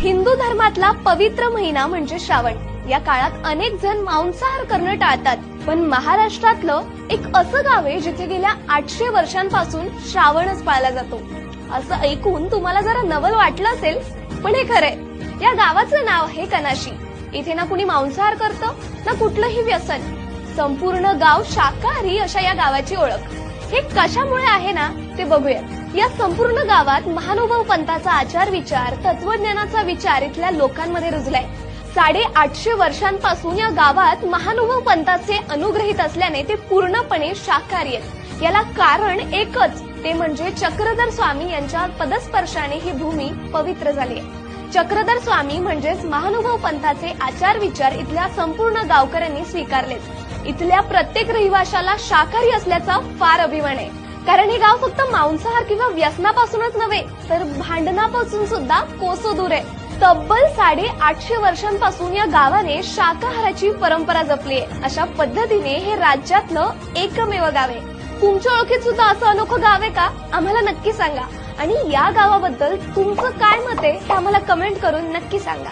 हिंदू धर्मातला पवित्र महिना म्हणजे श्रावण. या काळात अनेक जण मांसाहार करणं टाळतात, पण महाराष्ट्रातलं एक असं गाव आहे जिथे गेल्या 800 वर्षांपासून श्रावणच पाळला जातो. असं ऐकून तुम्हाला जरा नवल वाटलं असेल, पण हे खरंय. या गावाचं नाव आहे कनाशी. इथे ना कुणी मांसाहार करतं ना कुठलंही व्यसन. संपूर्ण गाव शाकाहारी अशा या गावाची ओळख. हे कशामुळे आहे ना ते बघूया. या संपूर्ण गावात महानुभाव पंथाचा आचार विचार, तत्वज्ञानाचा विचार इथल्या लोकांमध्ये रुजलाय. 850 वर्षांपासून या गावात महानुभाव पंथाचे अनुग्रहित असल्याने ते पूर्णपणे शाकाहारी आहेत. याला कारण एकच, ते म्हणजे चक्रधर स्वामी यांच्या पदस्पर्शाने ही भूमी पवित्र झाली आहे. चक्रधर स्वामी म्हणजेच महानुभाव पंथाचे आचार विचार इथल्या संपूर्ण गावकऱ्यांनी स्वीकारलेत. इथल्या प्रत्येक रहिवाशाला शाकाहारी असल्याचा फार अभिमान आहे. कारण हे गाव फक्त मांसाहार किंवा व्यसनापासूनच नव्हे, तर भांडणापासून सुद्धा कोसो दूर आहे. तब्बल 850 वर्षांपासून या गावाने शाकाहाराची परंपरा जपली आहे. अशा पद्धतीने हे राज्यातलं एकमेव गाव आहे. तुमच्या ओळखीत सुद्धा असं अनोखं गाव आहे का? आम्हाला नक्की सांगा. आणि या गावाबद्दल तुमचं काय मत आहे हे आम्हाला कमेंट करून नक्की सांगा.